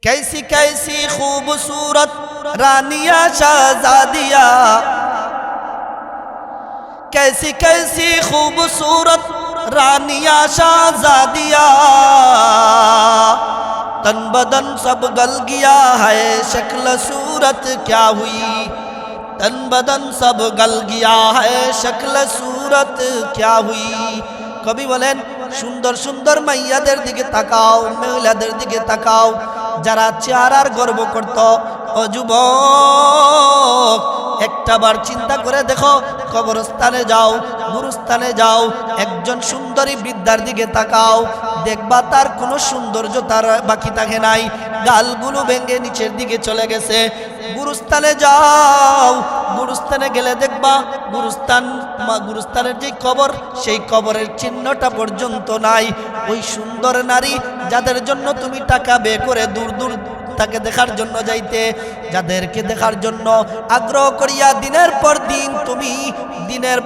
कैसी कैसी खूबसूरत रानिया शहजादिया, कैसी कैसी खूबसूरत रानिया शहजादिया, तन बदन सब गल गया है शक्ल सूरत क्या हुई, तन बदन सब गल गया है शक्ल सूरत क्या हुई। कवि बोलेन सुंदर सुंदर माइयाদের দিকে তাকাও, মহিলাদের দিকে তাকাও যারা চেহারার গর্ব করত। ও যুবক, একটাবার চিন্তা করে দেখো, কবরস্থানে যাও, গুরুস্থানে যাও, একজন সুন্দরী বৃদ্ধার দিকে তাকাও, দেখবা তার কোনো সৌন্দর্য তার বাকি থাকে নাই, গালগুলো ভেঙে নিচের দিকে চলে গেছে। গুরুস্থানে যাও, গুরুস্থানে গেলে দেখবা গুরুস্থানের যে কবর, সেই কবরের চিহ্নটা পর্যন্ত নাই। ওই সুন্দর নারী যাদের জন্য তুমি টাকা ব্যয় করে দূর দূর তাকে দেখার জন্য যাইতে, যাদেরকে দেখার জন্য আগ্রহ করিয়া দিনের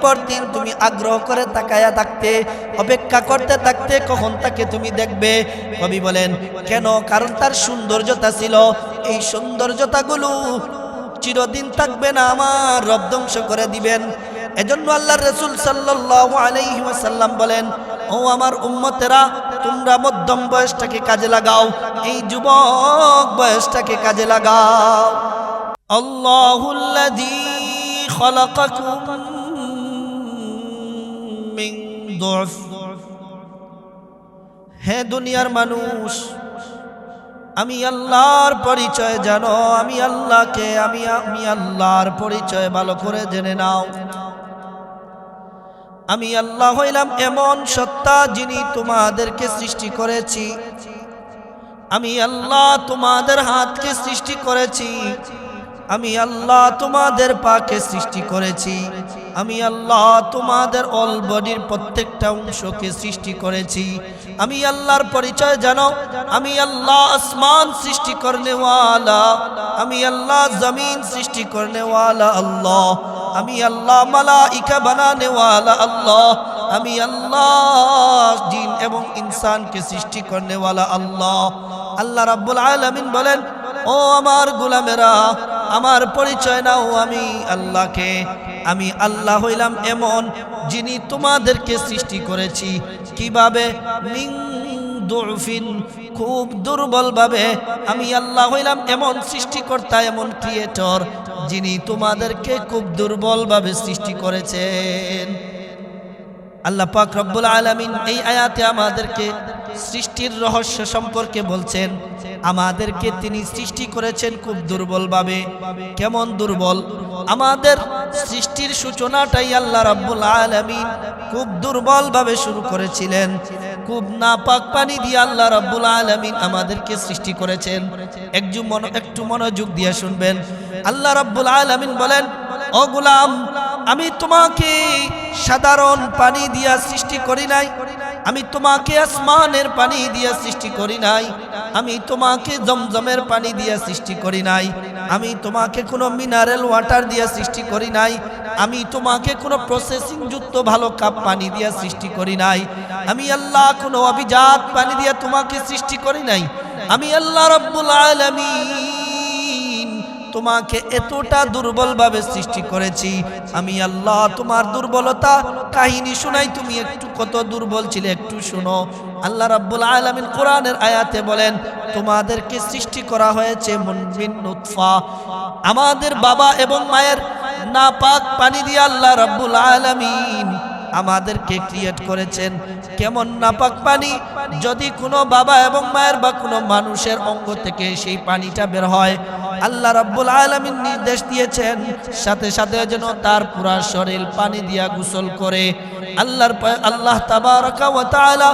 পর দিন তুমি আগ্রহ করে তাকায়া থাকতে, অপেক্ষা করতে থাকতে কখন তাকে তুমি দেখবে। কবি বলেন কেন? কারণ তার সৌন্দর্যতা ছিল। এই সৌন্দর্যতাগুলো চিরদিন থাকবে না, আমার রব ধ্বংস করে দিবেন। এজন্য আল্লাহর রাসূল সাল্লাল্লাহু আলাইহি ওয়াসাল্লাম বলেন, ও আমার উম্মতেরা, তোমরা মধ্যম বয়সটাকে কাজে লাগাও, এই যুবক বয়সটাকে কাজে লাগাও। আল্লাহুল্লাযী খালাকাকুম মিন দুফ। হে দুনিয়ার মানুষ, আমি আল্লাহর পরিচয় জানো, আমি আল্লাহকে আমি আল্লাহর পরিচয় ভালো করে জেনে নাও। আমি আল্লাহ হইলাম এমন সত্তা যিনি তোমাদেরকে সৃষ্টি করেছি। আমি আল্লাহ তোমাদের হাতকে সৃষ্টি করেছি। আমি আল্লাহ তোমাদের পাকে সৃষ্টি করেছি। আমি আল্লাহ তোমাদের অল বডির প্রত্যেকটা অংশকে সৃষ্টি করেছি। আমি আল্লাহর পরিচয় জানো। আমি আল্লাহ আসমান সৃষ্টি করনে ওয়ালা, আমি আল্লাহ জমিন সৃষ্টি করনে ওয়ালা আল্লাহ, আমি আল্লাহ মালাইকা বানানে ওয়ালা আল্লাহ, আমি আল্লাহ জিন এবং ইনসানকে সৃষ্টি করনে ওয়ালা আল্লাহ। আল্লাহ রাব্বুল আলামিন বলেন, ও আমার গোলামেরা, আমার পরিচয় নাও আমি আল্লাহকে। আমি আল্লাহ হইলাম এমন যিনি তোমাদেরকে সৃষ্টি করেছি। কিভাবে? মিন দুফিন, খুব দুর্বল ভাবে। আমি আল্লাহ হইলাম এমন সৃষ্টিকর্তা, এমন ক্রিয়েটর যিনি তোমাদেরকে খুব দুর্বল ভাবে সৃষ্টি করেছেন। আল্লাহ পাক রব্বুল আলামিন এই আয়াতে আমাদেরকে সৃষ্টির রহস্য সম্পর্কে বলছেন। আমাদেরকে তিনি সৃষ্টি করেছেন খুব দুর্বল ভাবে। কেমন দুর্বল? আমাদের সৃষ্টির সূচনাটাই আল্লাহ রাব্বুল আলামিন খুব দুর্বল ভাবে শুরু করেছিলেন। খুব নাপাক পানি দিয়ে আল্লাহ রাব্বুল আলামিন আমাদেরকে সৃষ্টি করেছেন। একটু মনোযোগ দিয়ে শুনবেন। আল্লাহ রাব্বুল আলামিন বলেন, ও গোলাম, আমি তোমাকে সাধারণ পানি দিয়া সৃষ্টি করি নাই, আমি তোমাকে আসমানের পানি দিয়া সৃষ্টি করি নাই, আমি তোমাকে জমজমের পানি দিয়া সৃষ্টি করি নাই, আমি তোমাকে কোনো মিনারেল ওয়াটার দিয়া সৃষ্টি করি নাই, আমি তোমাকে কোনো প্রসেসিং যুক্ত ভালো কাপ পানি দিয়া সৃষ্টি করি নাই, আমি আল্লাহ কোনো অভিজাত পানি দিয়া তোমাকে সৃষ্টি করি নাই। আমি আল্লাহ রাব্বুল আলামিন তোমাকে এতটা দুর্বল ভাবে সৃষ্টি করেছি। আমি আল্লাহ তোমার দুর্বলতা কাহিনী শোনাই, তুমি একটু কত দুর্বল ছিলে একটু শোনো। আল্লাহ রাব্বুল আলামিন কোরআনের আয়াতে বলেন, তোমাদেরকে সৃষ্টি করা হয়েছে মিন নুতফা, আমাদের বাবা এবং মায়ের নাপাক পানি দিয়ে আল্লাহ রাব্বুল আলামিন আমাদেরকে ক্রিয়েট করেছেন। কেমন নাপাক পানি? যদি কোনো বাবা এবং মায়ের বা কোনো মানুষের অঙ্গ থেকে সেই পানিটা বের হয়, আল্লাহ রাব্বুল আলামিন নির্দেশ দিয়েছেন সাথে সাথে যেন তার পুরা শরীর পানি দিয়া গোসল করে। আল্লাহ তাবারাকা ওয়া তাআলা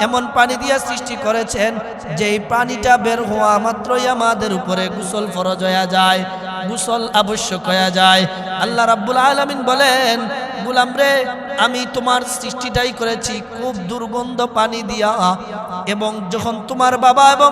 এমন পানি দিয়া সৃষ্টি করেছেন যেই পানিটা বের হওয়া মাত্রই আমাদের উপরে গোসল ফরজ হয়ে যায়, গোসল আবশ্যক হয়ে যায়। আল্লাহ রাব্বুল আলামিন বলেন, গোলাম রে, আমি তোমার সৃষ্টিটাই করেছি খুব দুর্গন্ধ পানি দিয়া, এবং যখন তোমার বাবা এবং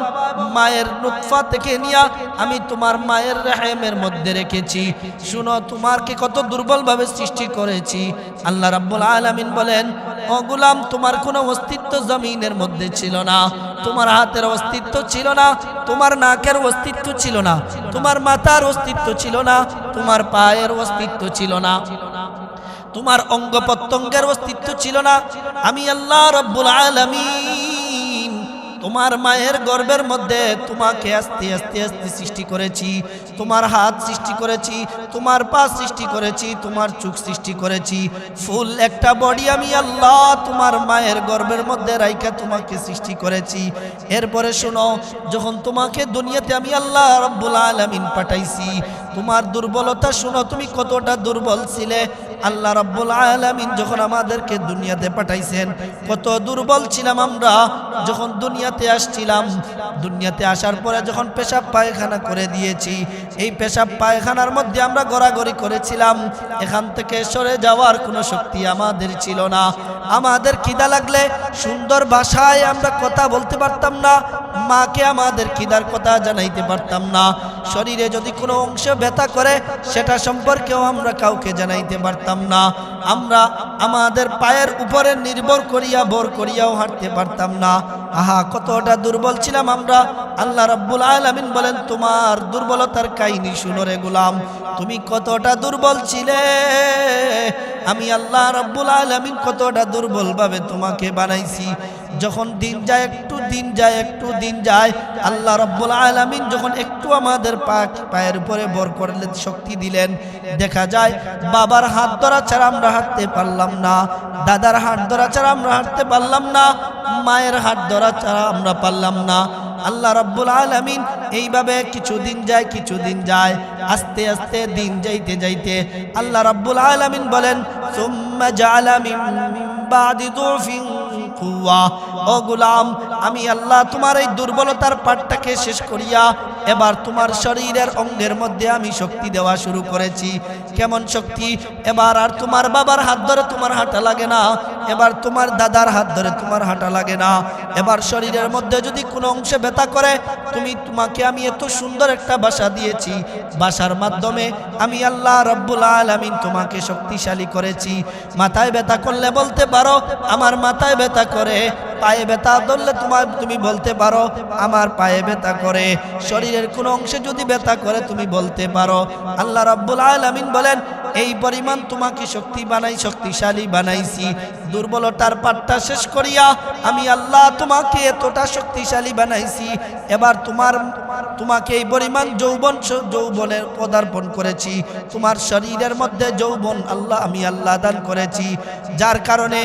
মায়ের নুতফা থেকে নিয়া আমি তোমার মায়ের রহমের মধ্যে রেখেছি। শুনো তোমাকে কত দুর্বলভাবে সৃষ্টি করেছি। আল্লাহ রাব্বুল আলামিন বলেন, ও গোলাম, তোমার কোনো অস্তিত্ব জমিনের মধ্যে ছিল না, তোমার হাতের অস্তিত্ব ছিল না, তোমার নাকের অস্তিত্ব ছিল না, তোমার মাথার অস্তিত্ব ছিল না, তোমার পায়ের অস্তিত্ব ছিল না, তোমার অঙ্গ প্রত্যঙ্গের অস্তিত্ব ছিল না। আমি আল্লাহ রাব্বুল আলামিন তোমার মায়ের গর্ভের মধ্যে তোমাকে আস্তে আস্তে আস্তে সৃষ্টি করেছি। তোমার হাত সৃষ্টি করেছি, তোমার পা সৃষ্টি করেছি, তোমার চোখ সৃষ্টি করেছি। ফুল একটা বডি আমি আল্লাহ তোমার মায়ের গর্ভের মধ্যে রাইখা তোমাকে সৃষ্টি করেছি। এরপরে শোনো, যখন তোমাকে দুনিয়াতে আমি আল্লাহ রাব্বুল আলামিন পাঠাইছি, তোমার দুর্বলতা শোনো, তুমি কতটা দুর্বল ছিলে। আল্লাহ রাব্বুল আলামিন যখন আমাদেরকে দুনিয়াতে পাঠাইছেন, কত দুর্বল ছিলাম আমরা যখন দুনিয়াতে আসছিলাম। দুনিয়াতে আসার পরে যখন পেশাব পায়খানা করে দিয়েছি, এই পেশাব পায়খানার মধ্যে আমরা গড়াগড়ি করেছিলাম। এখান থেকে সরে যাওয়ার কোনো শক্তি আমাদের ছিল না। আমাদের খিদা লাগলে সুন্দর ভাষায় আমরা কথা বলতে পারতাম না, মাকে আমাদের খিদার কথা জানাইতে পারতাম না। শরীরে যদি কোনো অংশ ব্যথা করে সেটা সম্পর্কেও আমরা কাউকে জানাইতে পারতাম না। আমরা আমাদের পায়ের উপরে নির্ভর করিয়া ভর করিয়াও হাঁটতে পারতাম না। আহা, কতটা দুর্বল ছিলাম আমরা। আল্লাহ রাব্বুল আলামিন বলেন, তোমার দুর্বলতার কাহিনী শুনো রে গোলাম, তুমি কতটা দুর্বল ছিলে। আমি আল্লাহ রাব্বুল আলামিন কতটা দুর্বলভাবে তোমাকে বানাইছি। যখন দিন যায়, একটু দিন যায়, একটু দিন যায়, আল্লাহ রাব্বুল আলামিন যখন একটু আমাদের পায়ের উপরে ভর করলে শক্তি দিলেন, দেখা যায় বাবার হাত ধরা ছাড়া আমরা হাঁটতে পারলাম না, দাদার হাত ধরা ছাড়া আমরা হাঁটতে পারলাম না, মায়ের হাত ধরা ছাড়া আমরা পারলাম না। আল্লাহ রাব্বুল আলামিন এইভাবে কিছুদিন যায়, কিছুদিন যায়, আস্তে আস্তে দিন যাইতে যাইতে আল্লাহ রাব্বুল আলামিন বলেন, সুম্মা জাআলা মিন বাদি দুফিন কুওয়া। ও গোলাম, আমি আল্লাহ তোমার এই দুর্বলতার পাটটাকে শেষ করিয়া এবার তোমার শরীরের অঙ্গের মধ্যে আমি শক্তি দেওয়া শুরু করেছি। কেমন শক্তি? এবার আর তোমার বাবার হাত ধরে তোমার হাঁটা লাগে না, এবার তোমার দাদার হাত ধরে তোমার হাঁটা লাগে না। এবার শরীরের মধ্যে যদি কোনো অংশে ব্যথা করে, তোমাকে আমি এত সুন্দর একটা বাসা দিয়েছি, বাসার মাধ্যমে আমি আল্লাহ রাব্বুল আলামিন তোমাকে শক্তিশালী করেছি। মাথায় ব্যথা করলে বলতে পারো আমার মাথায় ব্যথা করে, পায়ে ব্যথা ধরলে তুমি বলতে পারো আমার পায়ে ব্যথা করে, শরীরের কোনো অংশে যদি ব্যথা করে তুমি বলতে পারো। আল্লাহ রাব্বুল আলামিন বলেন, এই পরিমাণ তোমাকে শক্তিশালী বানাইছি। দুর্বলতার পাটটা শেষ করিয়া আমি আল্লাহ তোমাকে এতটা শক্তিশালী বানাইছি। এবার তোমাকে এই পরিমাণ যৌবনের পদার্পণ করেছি, তোমার শরীরের মধ্যে যৌবন আমি আল্লাহ দান করেছি, যার কারণে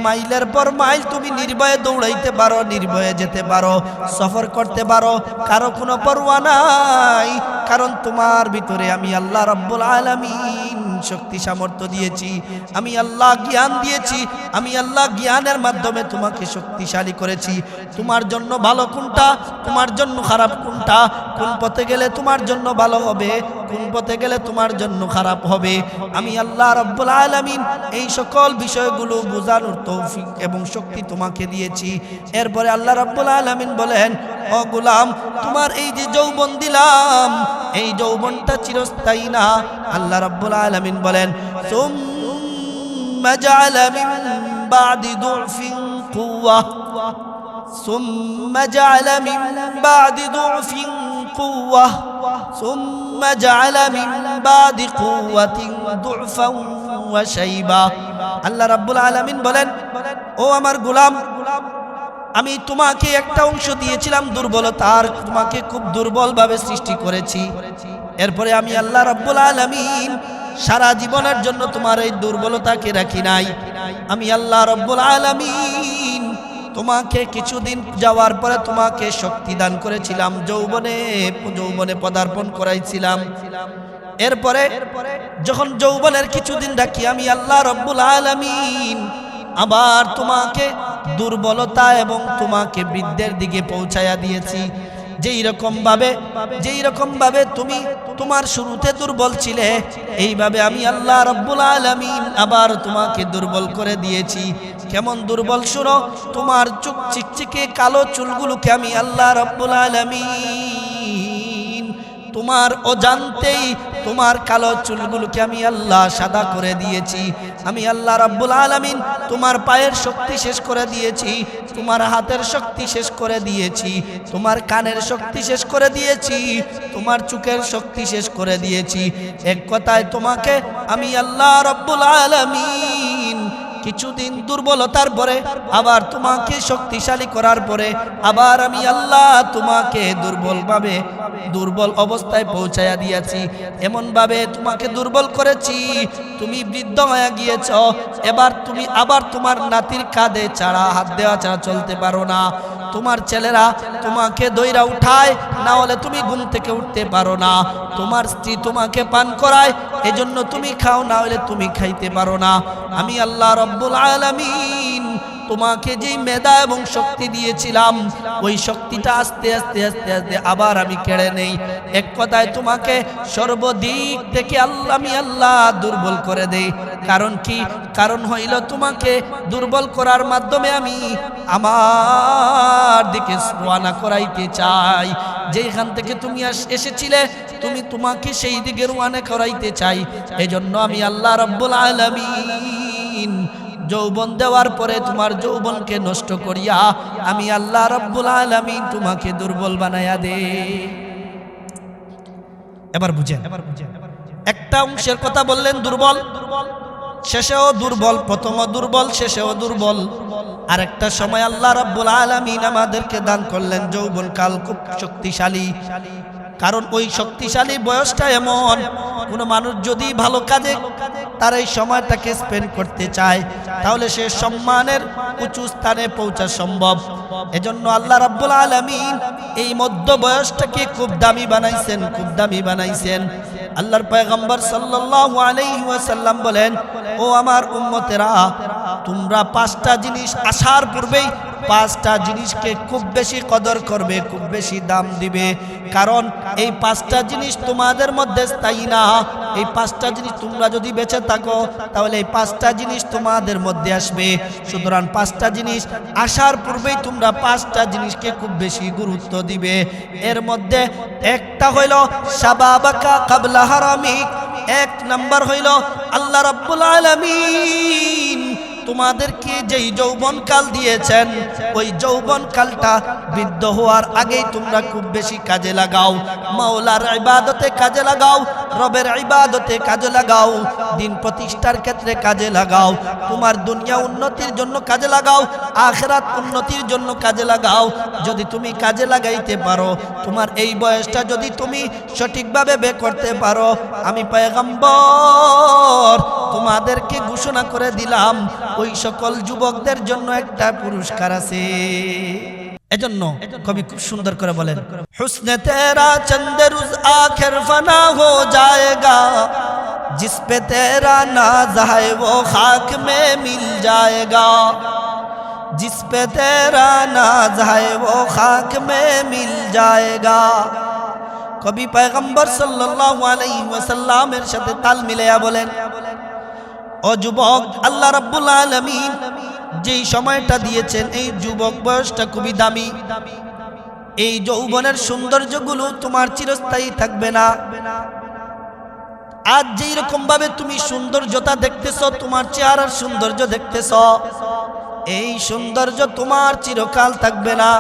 মাইলের পর মাইল তুমি নির্ভয়ে দৌড়াইতে পারো, নির্ভয়ে যেতে পারো, সফর করতে পারো, কারো কোনো পরোয়া নাই। কারণ তোমার ভিতরে আমি আল্লাহ রাব্বুল আলামিন শক্তি সামর্থ্য দিয়েছি, আমি আল্লাহ জ্ঞান দিয়েছি, আমি আল্লাহ জ্ঞানের মাধ্যমে তোমাকে শক্তিশালী করেছি। তোমার জন্য ভালো কোনটা, তোমার জন্য খারাপ কোনটা, কোন পথে গেলে তোমার জন্য ভালো হবে, কোন পথে গেলে তোমার জন্য খারাপ হবে, আমি আল্লাহ রাব্বুল আলামিন এই সকল বিষয়গুলো বোঝানোর তৌফিক এবং শক্তি তোমাকে দিয়েছি। এরপরে আল্লাহ রাব্বুল আলামিন বলেন, ও গোলাম, তোমার এই যে যৌবন দিলাম, এই যৌবনটা চিরস্থায়ী না। আল্লাহ রাব্বুল আলামিন বলেন, সুম্মা জাআলা মিন বাদি দুফিন কুওয়া, সুম্মা জাআলা মিন বাদি দুফিন কুওয়া, সুম্মা জাআলা মিন বাদি কুওয়াতিন দুফান ওয়া শাইবা। আল্লাহ রাব্বুল আলামিন বলেন, ও আমার গোলাম, আমি তোমাকে একটা অংশ দিয়েছিলাম দুর্বলতার, তোমাকে খুব দুর্বলভাবে সৃষ্টি করেছি। এরপরে আমি আল্লাহ রাব্বুল আলামিন সারা জীবনের জন্য তোমার এই দুর্বলতাকে রাখি নাই। আমি আল্লাহ রাব্বুল আলামিন তোমাকে কিছুদিন যাওয়ার পরে তোমাকে শক্তি দান করেছিলাম, যৌবনে পদার্পণ করাইছিলাম। এরপরে যখন যৌবনের কিছুদিন রাখি আমি আল্লাহ রাব্বুল আলামিন আবার তোমাকে দুর্বলতা এবং তোমাকে বৃদ্ধের দিকে পৌঁছায়া দিয়েছি। যেই রকম ভাবে তুমি তোমার শুরুতে দুর্বল ছিলে, এইভাবে আমি আল্লাহ রাব্বুল আলামিন আবার তোমাকে দুর্বল করে দিয়েছি। কেমন দুর্বল শুনো, তোমার চোখ চিকচিকে কালো চুলগুলোকে আমি আল্লাহ রাব্বুল আলামিন তোমার অজান্তেই তোমার কালো চুলগুলোকে আমি আল্লাহ সাদা করে দিয়েছি। আমি আল্লাহ রাব্বুল আলামিন তোমার পায়ের শক্তি শেষ করে দিয়েছি, তোমার হাতের শক্তি শেষ করে দিয়েছি, তোমার কানের শক্তি শেষ করে দিয়েছি, তোমার চোখের শক্তি শেষ করে দিয়েছি। এক কথায় তোমাকে আমি আল্লাহ রাব্বুল আলামিন কিছুদিন দুর্বলতার পরে আবার তোমাকে শক্তিশালী করার পরে আবার আমি আল্লাহ তোমাকে দুর্বল অবস্থায় পৌঁছায়া দিয়েছি। এমন ভাবে তোমাকে দুর্বল করেছি, তুমি বৃদ্ধ হয়ে গিয়েছ। এবার তুমি আবার তোমার নাতির কাঁধে ছাড়া, হাত দেওয়া ছাড়া চলতে পারো না। তোমার ছেলেরা তোমাকে দইরা উঠায়, না হলে তুমি ঘুম থেকে উঠতে পারো না। তোমার স্ত্রী তোমাকে পান করায়, এজন্য তুমি খাও, না হলে তুমি খাইতে পারো না। আমি আল্লাহ রাব্বুল আলামিন তোমাকে যেই মেধা এবং শক্তি দিয়েছিলাম, ওই শক্তিটা আস্তে আস্তে আস্তে আস্তে আবার আমি কেড়ে নেই। এক কথায় তোমাকে সর্বদিক থেকে আমি আল্লাহ দুর্বল করে দেই। কারণ কি? কারণ হইল তোমাকে দুর্বল করার মাধ্যমে আমি আমার দিকে রওনা করাইতে চাই। যেখান থেকে তুমি এসেছিলে তোমাকে সেই দিকে রওনা করাইতে চাই। এজন্য আমি আল্লাহ রাব্বুল আলামিন যৌবন দেওয়ার পরে তোমার যৌবনকে নষ্ট করিয়া আমি আল্লাহ রাব্বুল আলামিন তোমাকে দুর্বল বানায়া দে। এবার বুঝেন, একটা অংশের কথা বললেন দুর্বল, শেষেও দুর্বল, প্রথমও দুর্বল, শেষেও দুর্বল। আর একটা সময় আল্লাহ রাব্বুল আলামিন আমাদেরকে দান করলেন যৌবনকাল খুব শক্তিশালী। কারণ ওই শক্তিশালী বয়সটা এমন, কোন মানুষ যদি ভালো কাজে তার এই সময়টাকে স্পেন্ড করতে চায়, তাহলে সে সম্মানের উঁচু স্থানে পৌঁছা সম্ভব। এজন্য আল্লাহ রাব্বুল আলামিন এই মধ্য বয়সটাকে খুব দামি বানাইছেন, খুব দামি বানাইছেন। আল্লাহর পয়গম্বর সাল্লাল্লাহু আলাইহি ওয়াসাল্লাম বলেন, ও আমার উম্মতেরা, তোমরা পাঁচটা জিনিস আসার পূর্বেই পাঁচটা জিনিসকে খুব বেশি কদর করবে, খুব বেশি দাম দিবে। কারণ এই পাঁচটা জিনিস তোমাদের মধ্যে স্থায়ী না। এই পাঁচটা জিনিস তোমরা যদি বেঁচে থাকো, তাহলে এই পাঁচটা জিনিস তোমাদের মধ্যে আসবে। সুতরাং পাঁচটা জিনিস আসার পূর্বেই তোমরা পাঁচটা জিনিসকে খুব বেশি গুরুত্ব দিবে। এর মধ্যে একটা হইল শাবাবাকা কাবলা হারামিক। এক নাম্বার হইল আল্লাহ রাব্বুল আলামিন তোমাদেরকে যেই যৌবনকাল দিয়েছেন, ওই যৌবনকালটা বৃদ্ধ হওয়ার আগেই তোমরা খুব বেশি কাজে লাগাও। মাওলার ইবাদতে কাজে লাগাও, রবের ইবাদতে কাজে লাগাও, দিন প্রতিষ্ঠার ক্ষেত্রে কাজে লাগাও, তোমার দুনিয়া উন্নতির জন্য কাজে লাগাও, আখিরাত উন্নতির জন্য কাজে লাগাও। যদি তুমি কাজে লাগাইতে পারো, তোমার এই বয়সটা যদি তুমি সঠিকভাবে ব্যয় করতে পারো, আমি পয়গম্বর তোমাদেরকে ঘোষণা করে দিলাম, ওই সকল যুবকদের জন্য একটা পুরস্কার আছে। এজন্য কবি খুব সুন্দর করে বলেন, হুসনে তেরা চন্দে রোজ আখির ফনা হো জায়েগা, जिस पे तेरा नाज है वो खाक में मिल जाएगा, जिस पे तेरा नाज है वो खाक में मिल जाएगा। কবি পয়গম্বর সাল্লাল্লাহু আলাইহি ওয়াসাল্লামের সাথে তাল মিলায়া বলেন, ও যুবক, আল্লাহ রাব্বুল আলামিন যেই সময়টা দিয়েছেন, এই যুবক বয়সটা খুবই দামি। এই যৌবনের সৌন্দর্যগুলো তোমার চিরস্থায়ী থাকবে না। আজ যেই রকম ভাবে তুমি সৌন্দর্যতা দেখতেছো, তোমার চেহারার সৌন্দর্য দেখতেছো, এই সৌন্দর্য তোমার চিরকাল থাকবে না।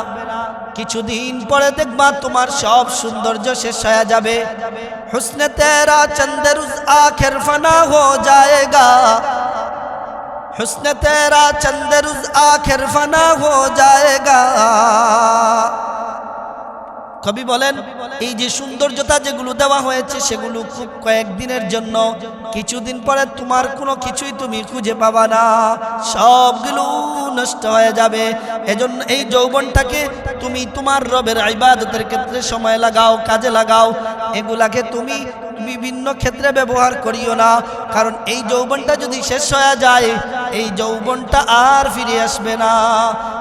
কিছুদিন পরে দেখবা তোমার সব সৌন্দর্য শেষ হয়ে যাবে। হুসনে তেরা চন্দে রোজ আখির ফনা হো জায়েগা, হুসনে তেরা চন্দে রোজ আখির ফনা হো জায়েগা। কবি বলেন, এই যে সৌন্দর্যতা যেগুলো দেওয়া হয়েছে, সেগুলো খুব কয়েকদিনের জন্য, কিছুদিন পরে তোমার কোনো কিছুই তুমি খুঁজে পাবা না, সবগুলো নষ্ট হয়ে যাবে। এজন্য এই যৌবনটাকে তুমি তোমার রবের ইবাদতের ক্ষেত্রে সময় লাগাও, কাজে লাগাও। এগুলাকে তুমি বিভিন্ন ক্ষেত্রে ব্যবহার করিও না, কারণ এই যৌবনটা যদি শেষ হয়ে যায়, এই যৌবনটা আর ফিরে আসবে না।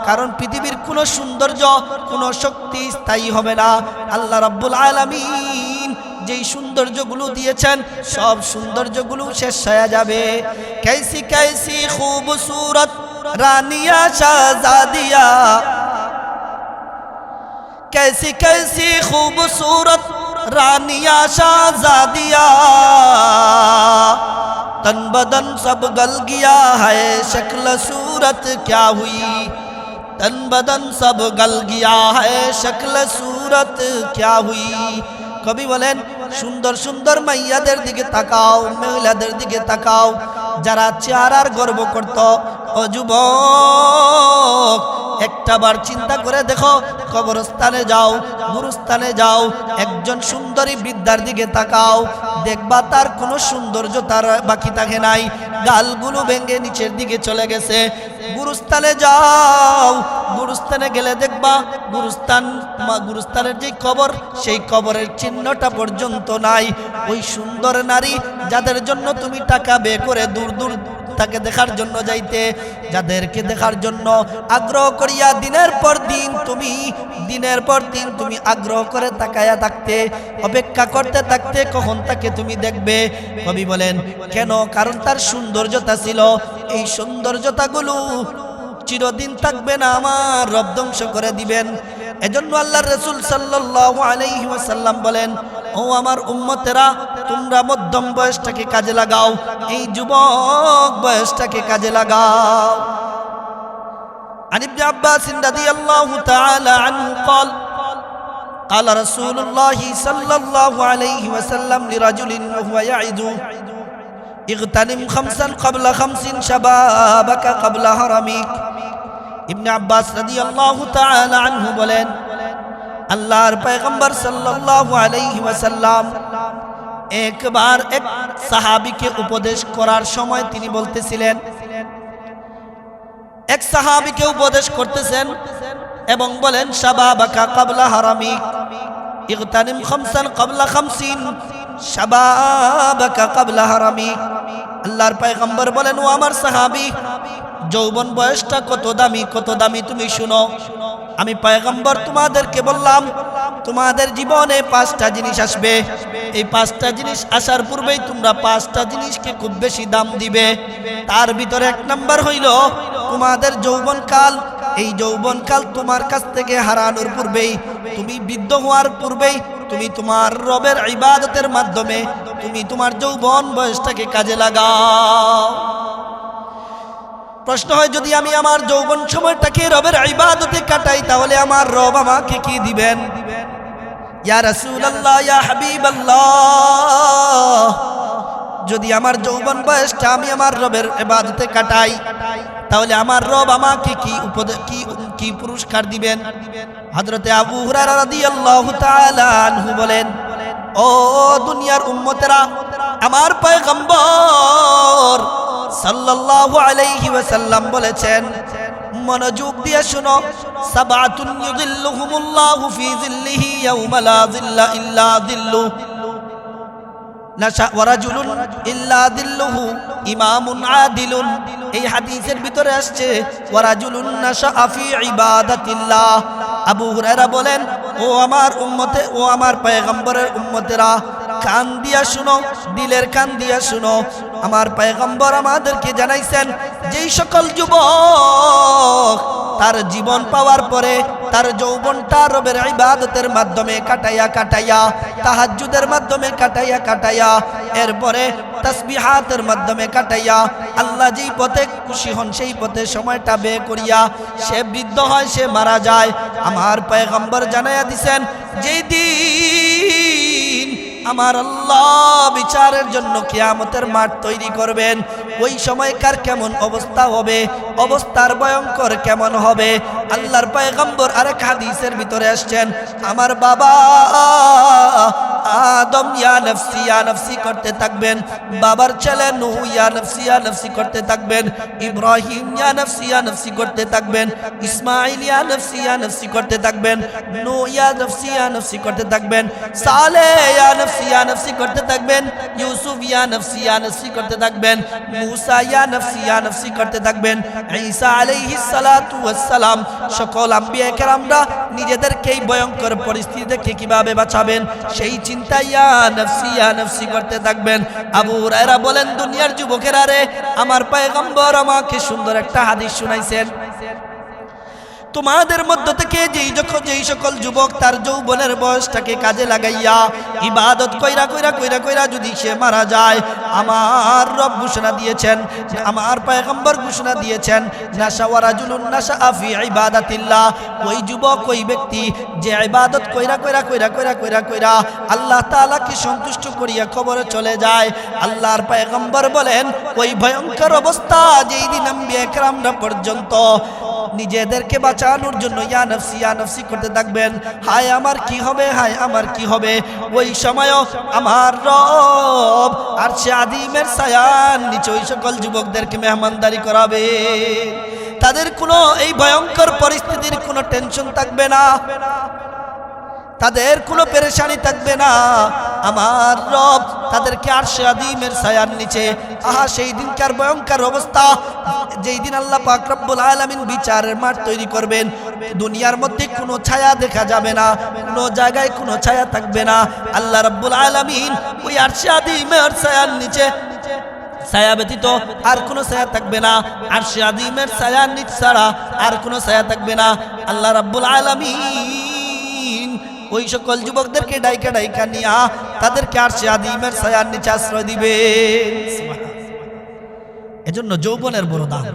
কারণ পৃথিবীর কোনো সৌন্দর্য, কোনো শক্তি স্থায়ী হবে না। আল্লাহ রাব্বুল আলামিন যেই সৌন্দর্যগুলো দিয়েছেন সব সৌন্দর্যগুলো শেষ হয়ে যাবে। कैसी कैसी खूबसूरत रानिया शहजादिया, कैसी कैसी खूबसूरत रानिया शहजादिया, तन बदन सब गल गया है शक्ल सूरत क्या हुई, तन बदन सब गल गया है शक्ल सूरत क्या हुई। কবি বলেন সুন্দর সুন্দর মাইয়াদের দিকে তাকাও, মহিলাদের দিকে তাকাও, যারা চেহারার গর্ব করত। ও যুবক, একটাবার চিন্তা করে দেখো, কবরস্থানে যাও, গুরুস্থানে যাও, একজন সুন্দরী বৃদ্ধার দিকে তাকাও, দেখবা তার কোনো সৌন্দর্য তার বাকি থাকে নাই, গালগুলো ভেঙে নিচের দিকে চলে গেছে। গুরুস্থানে যাও, গুরুস্থানে গেলে দেখবা গুরুস্থানের যে কবর, সেই কবরের চিহ্নটা পর্যন্ত নাই। ওই সুন্দর নারী যাদের জন্য তুমি টাকা ব্যয় করে দূর দূর তাকে দেখার জন্য যাইতে, যাদেরকে দেখার জন্য আগ্রহ করিয়া দিনের পর দিন তুমি আগ্রহ করে তাকায়া থাকতে, অপেক্ষা করতে থাকতে কখন তাকে তুমি দেখবে। কবি বলেন কেন? কারণ তার সৌন্দর্যতা ছিল। এই সৌন্দর্যতাগুলো চিরদিন থাকবে না, আমার রব ধ্বংস করে দিবেন। এজন্য আল্লাহর রাসূল সাল্লাল্লাহু আলাইহি ওয়াসাল্লাম বলেন, ও আমার উম্মতেরা, তোমরা মধ্যম বয়সটাকে কাজে লাগাও, এই যুবক বয়সটাকে কাজে লাগাও। عن ابن عباس رضي الله تعالى عنه قال قال رسول الله صلى الله عليه وسلم لرجل وهو يعظه اغتنم خمسا قبل خمس شبابك قبل هرمك। ইবনে আব্বাস রাদিয়াল্লাহু তাআলা আনহু বলেন, আল্লাহর পয়গম্বর সাল্লাল্লাহু আলাইহি ওয়াসাল্লাম একবার এক সাহাবীকে উপদেশ করার সময় তিনি বলতেছিলেন, এক সাহাবীকে উপদেশ করতেছেন এবং বলেন, শাবাবাকা ক্বাবলা হারামিক, ইগতানিম খামসান ক্বাবলা খামসিন, শাবাবাকা ক্বাবলা হারামিক। আল্লাহর পয়গম্বর বলেন, ও আমার সাহাবী, যৌবন বয়সটা কত দামি তুমি শুনো। আমি পয়গম্বর তোমাদেরকে বললাম, তোমাদের জীবনে 5টা জিনিস আসবে। এই 5টা জিনিস আসার পূর্বেই তোমরা 5টা জিনিসকে খুব বেশি দাম দিবে। তার ভিতরে 1 নাম্বার হইল তোমাদের যৌবনকাল। এই যৌবনকাল তোমার কাছ থেকে হারানোর পূর্বেই, তুমি বৃদ্ধ হওয়ার পূর্বেই, তুমি তোমার রবের ইবাদতের মাধ্যমে তুমি তোমার যৌবন বয়সটাকে কাজে লাগাও। প্রশ্ন হয়, যদি আমি আমার যৌবন সময়টাকে রবের ইবাদতে কাটাই, তাহলে আমার রব আমাকে কি দিবেন? ইয়া রাসূলুল্লাহ, ইয়া হাবিবাল্লাহ, যদি আমার যৌবন বয়সটা আমি আমার রবের ইবাদতে কাটাই, তাহলে আমার রব আমাকে কি পুরস্কার দিবেন? হযরতে আবু হুরায়রা রাদিয়াল্লাহু তাআলা আনহু বলেন, ও দুনিয়ার উম্মতেরা, আমার পয়গম্বর সাল্লাল্লাহু আলাইহি ওয়াসাল্লাম বলেছেন, মনোযোগ দিয়ে শুনো, সাবাতুন ইউযিল্লুহুমুল্লাহু ফি যিল্লিহি ইয়াওমা লা যিল্লা ইল্লা যিল্লু, নাশা ওয়া রাজুলুন ইল্লা যিল্লুহু ইমামুন আদিলুন। এই হাদিসের ভিতরে আসছে ওয়া রাজুলুন নাশা ফি ইবাদাতিল্লাহ। আবু হুরায়রা বলেন, ও আমার উম্মতে, ও আমার পয়গম্বরের উম্মতেরা, কান দিয়া শুনো, দিলের কান দিয়া শুনো। আমার পয়গম্বর আমাদেরকে জানাইছেন, যেই সকল যুবক তার জীবন পাওয়ার পরে তার যৌবনটা রবের ইবাদতের মাধ্যমে কাটাইয়া, তাহাজ্জুদের মাধ্যমে কাটাইয়া, এরপরে তাসবিহাতের মাধ্যমে কাটাইয়া, আল্লাহ যেই পথে খুশি হন সেই পথে সময়টা ব্যয় করিয়া সে বৃদ্ধ হয়, সে মারা যায়। আমার পয়গম্বর জানাইয়া দিছেন, যেই দিন আমার আল্লাহ বিচারের জন্য কিয়ামতের মাঠ তৈরি করবেন, ওই সময়কার কেমন অবস্থা হবে, অবস্থার ভয়ঙ্কর কেমন হবে। আল্লাহর পয়গম্বর আরেক হাদিসের ভিতরে আসছেন, আমার বাবা আদম ইয়া নফসি করতে থাকবেন, বাবার ছেলে নূহ ইয়া নফসি করতে থাকবেন, ইব্রাহিম ইয়া নফসি করতে থাকবেন, ইসমাঈল ইয়া নফসি করতে থাকবেন, নূহ ইয়া নফসি করতে থাকবেন, সালেহ ইয়া নফসি করতে থাকবেন, ইউসুফ ইয়া নফসি করতে থাকবেন, মূসা ইয়া নফসি করতে থাকবেন, ঈসা আলাইহিস সালাতু ওয়াস সালাম। সকল আম্বিয়া কেরামরা নিজেদেরকে এই ভয়ঙ্কর পরিস্থিতি থেকে কিভাবে বাঁচাবেন সেই চিন্তা ইয়া নফসি করতে থাকবেন। আবু হুরায়রা বলেন, দুনিয়ার যুবকেরা রে, আমার পয়গম্বর আমাকে সুন্দর একটা হাদিস শুনাইছেন, তোমাদের মধ্য থেকে যেই সকল যুবক তার যৌবনের বয়সটাকে কাজে লাগাইয়া ইবাদত কইরা যদি সে মারা যায়, আমার রব ঘোষণা দিয়েছেন, আমার পয়গম্বর ঘোষণা দিয়েছেন, নাশা ওয়া রাজুলুন নাশা ফি ইবাদাতিল্লাহ, ওই যুবক ওই ব্যক্তি যে ইবাদত কইরা আল্লাহ তাআলাকে সন্তুষ্ট করিয়া কবরে চলে যায়। আল্লাহর পয়গম্বর বলেন, ওই ভয়ঙ্কর অবস্থা যেই দিন আম্বিয়া কেরামরা পর্যন্ত নিজেদেরকে বাঁচানোর জন্য ইয়া নফসি করতে থাকবেন, হায় আমার কি হবে, হায় আমার কি হবে, ওই সময়ও আমার রব আরশে আযীমের ছায়ার নিচে ওই সকল যুবকদেরকে মেহমানদারি করাবে। তাদের কোনো এই ভয়ঙ্কর পরিস্থিতির কোনো টেনশন থাকবে না, তাদের কোনো পেরেশানি থাকবে না। আমার রব তাদেরকে আরশে আযীমের ছায়ার নিচে, আহা সেই দিনকার ভয়ঙ্কর অবস্থা, যেই দিন আল্লাহ পাক রব্বুল আলামিন বিচারের মাঠ তৈরি করবেন, দুনিয়ার মধ্যে কোনো ছায়া দেখা যাবে না, কোনো জায়গায় কোনো ছায়া থাকবে না। আল্লাহ রব্বুল আলামিন ওই আরশে আযীমের ছায়ার নিচে, ছায়া ব্যতীত আর কোনো ছায়া থাকবে না, আরশে আযীমের ছায়ার নিচে ছাড়া আর কোনো ছায়া থাকবে না। আল্লাহ রাব্বুল আলামিন ওই সকল যুবকদেরকে ডাইকা নিয়া তাদেরকে আরশে আযীমের ছায়ার নিচে আশ্রয় দিবে। এজন্য যৌবনের বড় দাম।